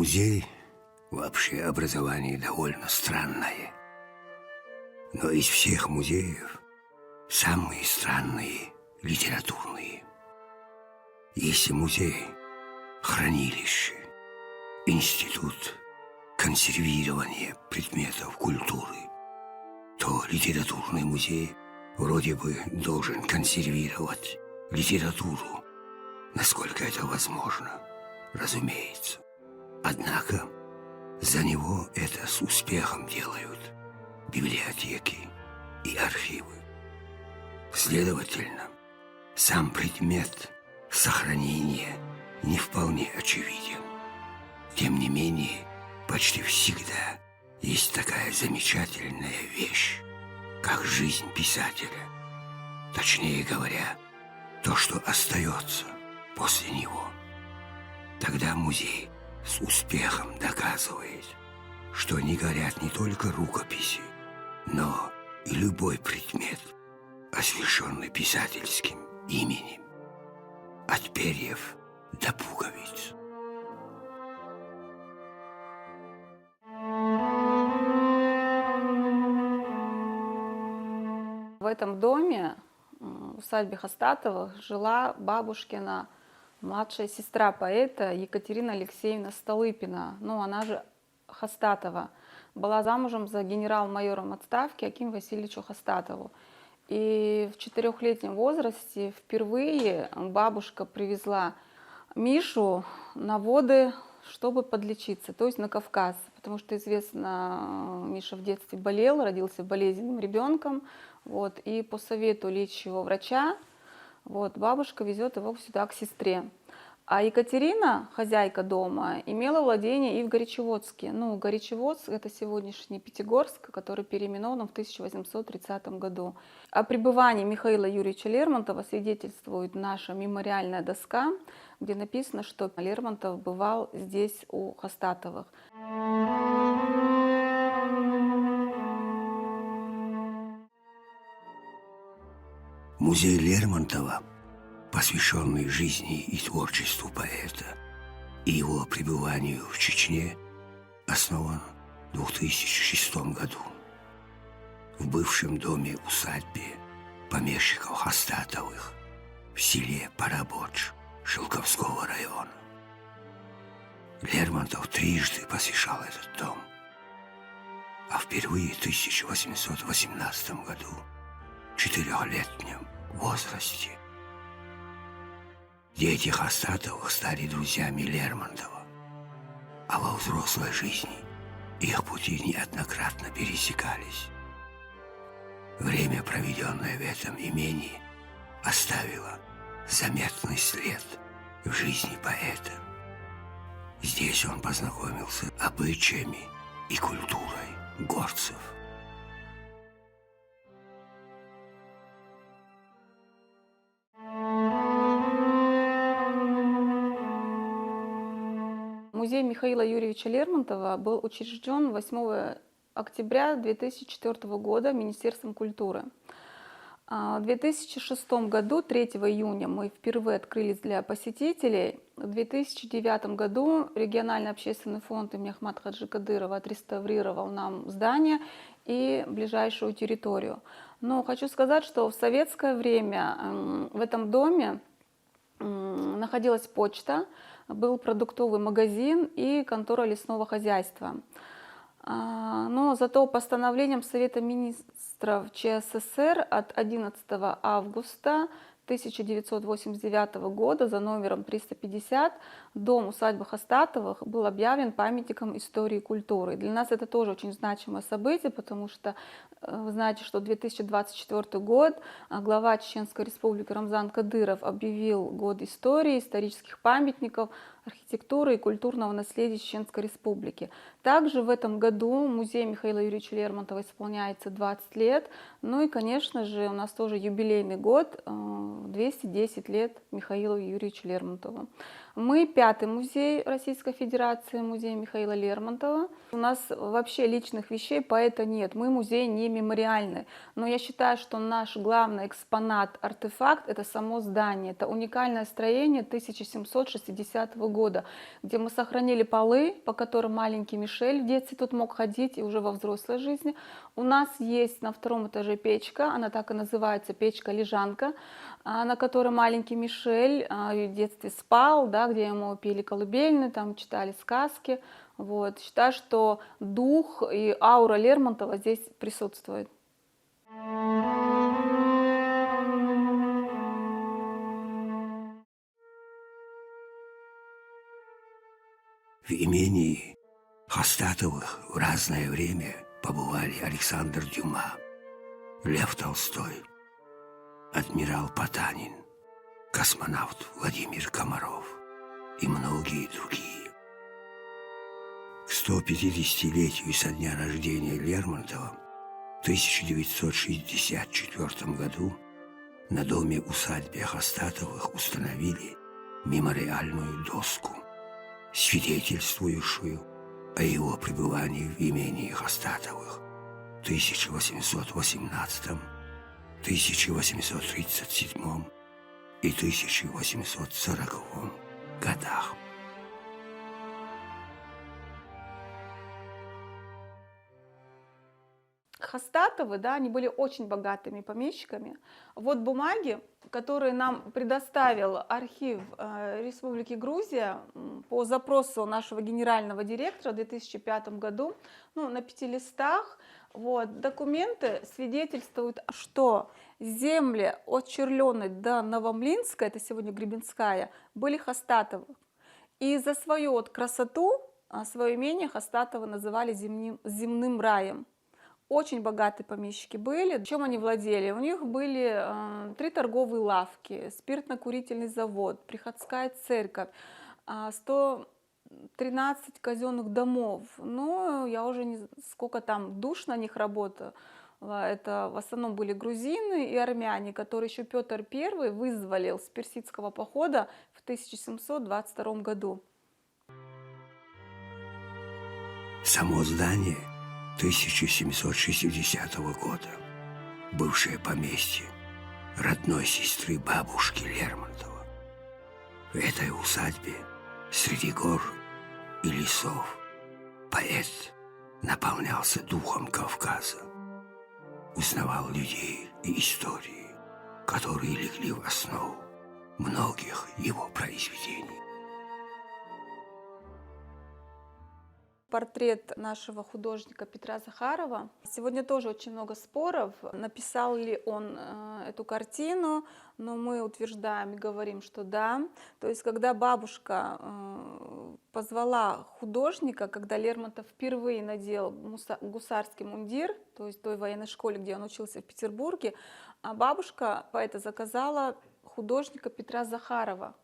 Музей вообще образование довольно странное. Но из всех музеев самые странные литературные. Если музей, хранилище, институт консервирования предметов культуры, то литературный музей вроде бы должен консервировать литературу, насколько это возможно, разумеется. Однако за него это с успехом делают библиотеки и архивы. Следовательно, сам предмет сохранения не вполне очевиден. Тем не менее, почти всегда есть такая замечательная вещь, как жизнь писателя. Точнее говоря, то, что остается после него. Тогда музей с успехом доказывает, что не горят не только рукописи, но и любой предмет, освященный писательским именем, от перьев до пуговиц. В этом доме, в усадьбе Хастатовых, жила бабушкина младшая сестра поэта Екатерина Алексеевна Столыпина, она же Хастатова, была замужем за генерал-майором отставки Акиму Васильевичу Хастатову. И в 4-летнем возрасте впервые бабушка привезла Мишу на воды, чтобы подлечиться, то есть на Кавказ. Потому что, известно, Миша в детстве болел, родился болезненным ребенком. И по совету лечащего врача бабушка везет его сюда к сестре. А Екатерина, хозяйка дома, имела владение и в Горячеводске. Горячеводск — это сегодняшний Пятигорск, который переименован в 1830 году. О пребывании Михаила Юрьевича Лермонтова свидетельствует наша мемориальная доска, где написано, что Лермонтов бывал здесь у Хастатовых. Музей Лермонтова, посвященный жизни и творчеству поэта и его пребыванию в Чечне, основан в 2006 году в бывшем доме-усадьбе помещиков Хастатовых в селе Парабодж Шелковского района. Лермонтов трижды посещал этот дом, а впервые в 1818 году в 4-летнем возрасте. Дети Хастатовых стали друзьями Лермонтова, а во взрослой жизни их пути неоднократно пересекались. Время, проведенное в этом имении, оставило заметный след в жизни поэта. Здесь он познакомился с обычаями и культурой горцев. Музей Михаила Юрьевича Лермонтова был учрежден 8 октября 2004 года Министерством культуры. В 2006 году, 3 июня, мы впервые открылись для посетителей. В 2009 году региональный общественный фонд имени Ахмата Хаджи Кадырова отреставрировал нам здание и ближайшую территорию. Но хочу сказать, что в советское время в этом доме находилась почта, был продуктовый магазин и контора лесного хозяйства. Но зато постановлением Совета министров ЧССР от 11 августа 1989 года за номером 350 дом усадьбы Хастатовых был объявлен памятником истории и культуры. Для нас это тоже очень значимое событие, потому что вы знаете, что 2024 год глава Чеченской республики Рамзан Кадыров объявил год истории, исторических памятников, архитектуры и культурного наследия Чеченской республики. Также в этом году музею Михаила Юрьевича Лермонтова исполняется 20 лет. И, конечно же, у нас тоже юбилейный год, 210 лет Михаилу Юрьевичу Лермонтову. Мы пятый музей Российской Федерации, музей Михаила Лермонтова. У нас вообще личных вещей поэта нет, мы музей не мемориальный. Но я считаю, что наш главный экспонат, артефакт — это само здание. Это уникальное строение 1760 года, где мы сохранили полы, по которым маленький Мишель в детстве тут мог ходить и уже во взрослой жизни. У нас есть на втором этаже печка, она так и называется, печка-лежанка, на которой маленький Мишель в детстве спал, да, где ему пели колыбельные, там читали сказки. Вот. Считаю, что дух и аура Лермонтова здесь присутствует. В имении Хастатовых в разное время побывали Александр Дюма, Лев Толстой, адмирал Потанин, космонавт Владимир Комаров и многие другие. К 150-летию со дня рождения Лермонтова в 1964 году на доме-усадьбе Хастатовых установили мемориальную доску, свидетельствующую о его пребывании в имении Хастатовых в 1818, 1837 и 1840 годах. Хастатовы, да, они были очень богатыми помещиками. Вот бумаги, которые нам предоставил архив Республики Грузия по запросу нашего генерального директора в 2005 году, ну, на 5 листах. Вот, документы свидетельствуют, что земли от Черленой до Новомлинска, это сегодня Гребенская, были Хастатовы. И за свою вот красоту свое имение Хастатовы называли земным раем. Очень богатые помещики были. Чем они владели? У них были 3 торговые лавки, спиртно-курительный завод, приходская церковь, 113 казенных домов. Но я уже не сколько там душ на них работало. Это в основном были грузины и армяне, которые еще Петр I вызволил с персидского похода в 1722 году. Само здание 1760 года, бывшее поместье родной сестры бабушки Лермонтова. В этой усадьбе среди гор и лесов поэт наполнялся духом Кавказа, узнавал людей и истории, которые легли в основу многих его произведений. Портрет нашего художника Петра Захарова. Сегодня тоже очень много споров, написал ли он эту картину, но мы утверждаем и говорим, что да. То есть, когда бабушка позвала художника, когда Лермонтов впервые надел гусарский мундир, то есть той военной школе, где он учился в Петербурге, а бабушка поэта заказала художника Петра Захарова.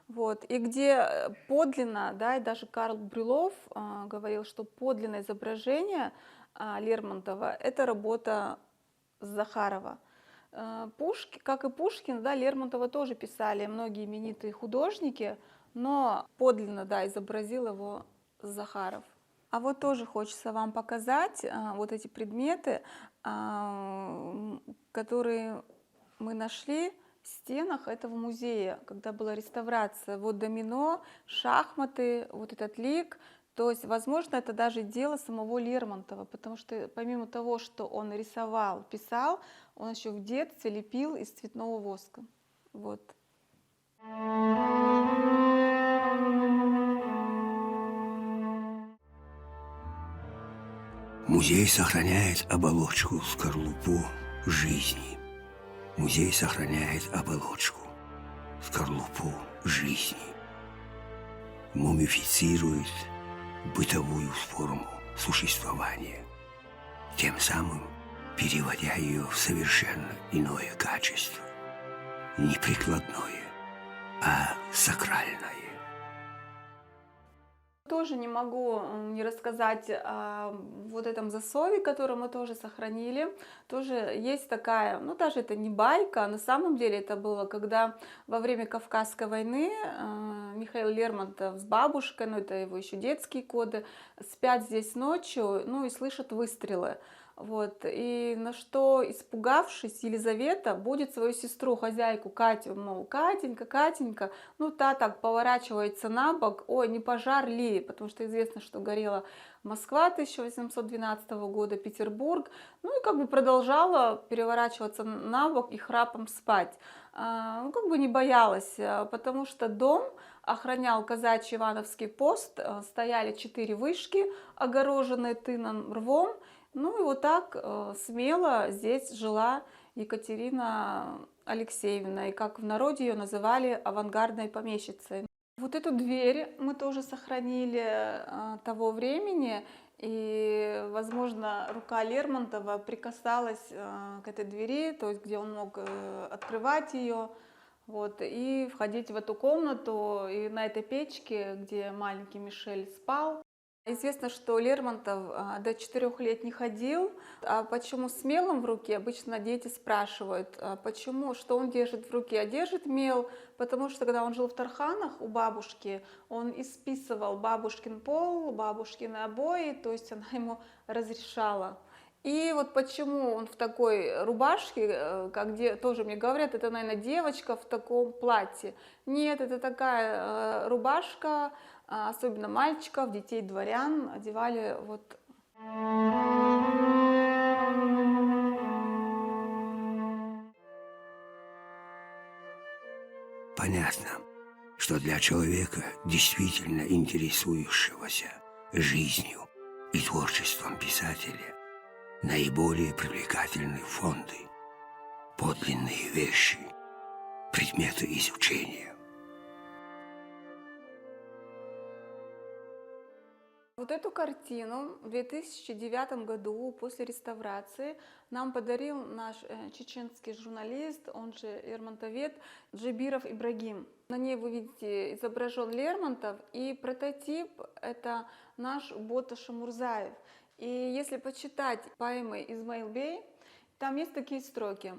Вот. И где подлинно, да, и даже Карл Брюлов говорил, что подлинное изображение Лермонтова — это работа Захарова. Как и Пушкин, да, Лермонтова тоже писали многие именитые художники, но подлинно, да, изобразил его Захаров. А вот тоже хочется вам показать вот эти предметы, которые мы нашли в стенах этого музея, когда была реставрация. Вот домино, шахматы, вот этот лик. То есть, возможно, это даже дело самого Лермонтова, потому что помимо того, что он рисовал, писал, он еще в детстве лепил из цветного воска. Вот. Музей сохраняет оболочку, скорлупу жизни. Музей сохраняет оболочку, скорлупу жизни. Мумифицирует бытовую форму существования, тем самым переводя ее в совершенно иное качество, не прикладное, а сакральное. Тоже не могу не рассказать о вот этом засове, который мы тоже сохранили. Тоже есть такая, ну даже это не байка, а на самом деле это было, когда во время Кавказской войны Михаил Лермонтов с бабушкой, ну это его еще детские годы, спят здесь ночью, ну и слышат выстрелы. Вот, и на что, испугавшись, Елизавета будет свою сестру, хозяйку Катю, мол, Катенька, Катенька, ну, та так поворачивается на бок, ой, не пожар ли, потому что известно, что горела Москва 1812 года, Петербург, ну, и как бы продолжала переворачиваться на бок и храпом спать. Ну, как бы не боялась, потому что дом охранял казачий Ивановский пост, стояли 4 вышки, огороженные тыном, рвом, ну и вот так смело здесь жила Екатерина Алексеевна, и как в народе ее называли авангардной помещицей. Вот эту дверь мы тоже сохранили того времени, и, возможно, рука Лермонтова прикасалась к этой двери, то есть где он мог открывать ее, вот, и входить в эту комнату, и на этой печке, где маленький Мишель спал. Известно, что Лермонтов до 4 лет не ходил. А почему с мелом в руке? Обычно дети спрашивают, почему, что он держит в руке. А держит мел, потому что когда он жил в Тарханах у бабушки, он исписывал бабушкин пол, бабушкины обои, то есть она ему разрешала. И вот почему он в такой рубашке, как тоже мне говорят, это, наверное, девочка в таком платье. Нет, это такая рубашка, особенно мальчиков, детей дворян одевали вот. Понятно, что для человека, действительно интересующегося жизнью и творчеством писателя, наиболее привлекательны фонды, подлинные вещи, предметы изучения. Вот эту картину в 2009 году после реставрации нам подарил наш чеченский журналист, он же лермонтовед Джибиров Ибрагим. На ней вы видите изображен Лермонтов, и прототип это наш Бота Шамурзаев. И если почитать поэмы Измаил Бей, там есть такие строки.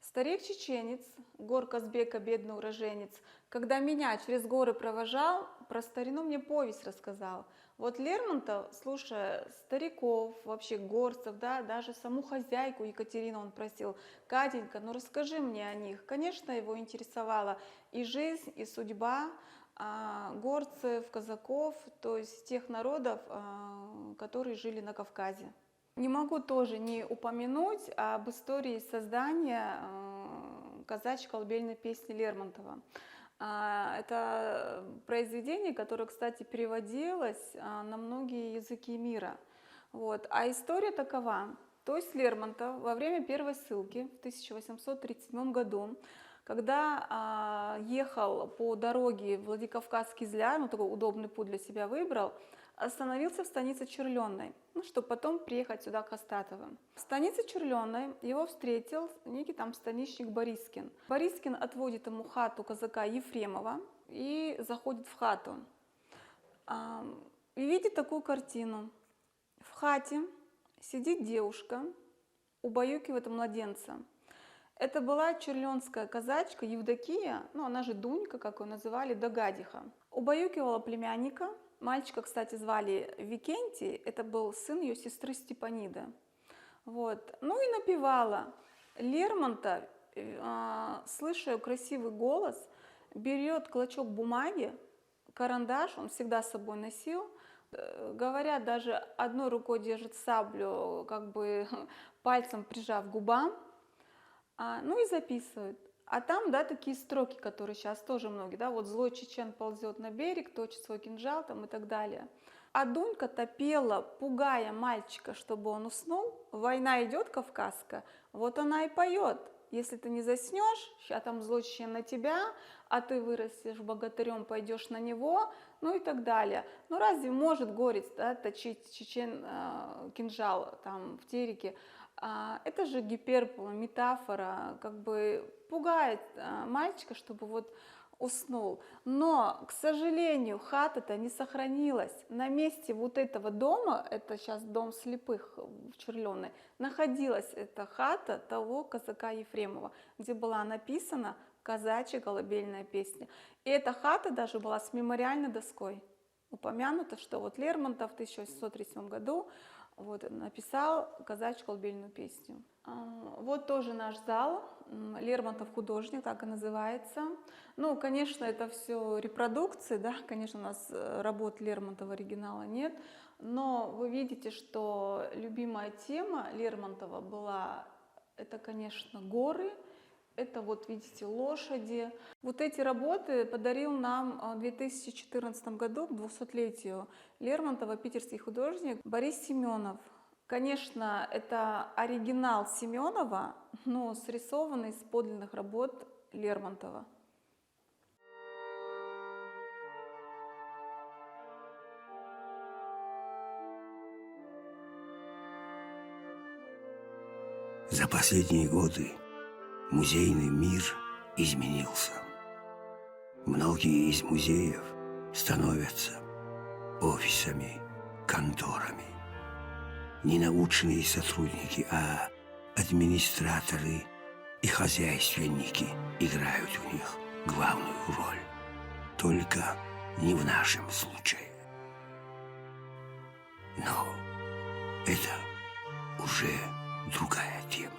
Старик-чеченец, гор Казбека, бедный уроженец, когда меня через горы провожал, про старину мне повесть рассказал. Вот Лермонтов, слушая стариков, вообще горцев, да, даже саму хозяйку Екатерину он просил, Катенька, ну расскажи мне о них. Конечно, его интересовала и жизнь, и судьба горцев, казаков, то есть тех народов, которые жили на Кавказе. Не могу тоже не упомянуть об истории создания казачьей колыбельной песни Лермонтова. Это произведение, которое, кстати, переводилось на многие языки мира. Вот. А история такова. То есть Лермонтов во время первой ссылки в 1837 году, когда ехал по дороге Владикавказ-Кизляр, ну такой удобный путь для себя выбрал, остановился в станице Черленной, ну, чтобы потом приехать сюда к Остатовым. В станице Черленной его встретил некий там станичник Борискин. Борискин отводит ему хату казака Ефремова и заходит в хату. И видит такую картину. В хате сидит девушка, убаюкивает младенца. Это была черленская казачка Евдокия, ну она же Дунька, как ее называли, Догадиха. Убаюкивала племянника. Мальчика, кстати, звали Викентий, это был сын ее сестры Степаниды. Вот. Ну и напевала. Лермонтов, слыша ее красивый голос, берет клочок бумаги, карандаш, он всегда с собой носил, говорят, даже одной рукой держит саблю, как бы пальцем прижав к губам, ну и записывает. А там, да, такие строки, которые сейчас тоже многие, да, вот злой чечен ползет на берег, точит свой кинжал там и так далее. А Дунька-то пела, пугая мальчика, чтобы он уснул. Война идет кавказская, вот она и поет. Если ты не заснешь, сейчас там злой чечен на тебя, а ты вырастешь богатырем, пойдешь на него, ну и так далее. Ну разве может горец, да, точить чечен кинжал там в тереке? Это же гипербола, метафора, как бы пугает мальчика, чтобы вот уснул. Но, к сожалению, хата-то не сохранилась. На месте вот этого дома, это сейчас дом слепых в Черленой, находилась эта хата того казака Ефремова, где была написана казачья колыбельная песня. И эта хата даже была с мемориальной доской. Упомянуто, что вот Лермонтов в 1837 году вот, написал казачью колыбельную песню. Вот тоже наш зал, Лермонтов художник, так и называется. Ну, конечно, это все репродукции, да, конечно, у нас работ Лермонтова оригинала нет, но вы видите, что любимая тема Лермонтова была, это, конечно, горы, это вот, видите, лошади. Вот эти работы подарил нам в 2014 году, к 200-летию Лермонтова, питерский художник Борис Семенов. Конечно, это оригинал Семенова, но срисованный с подлинных работ Лермонтова. За последние годы музейный мир изменился. Многие из музеев становятся офисами, конторами. Не научные сотрудники, а администраторы и хозяйственники играют в них главную роль. Только не в нашем случае. Но это уже другая тема.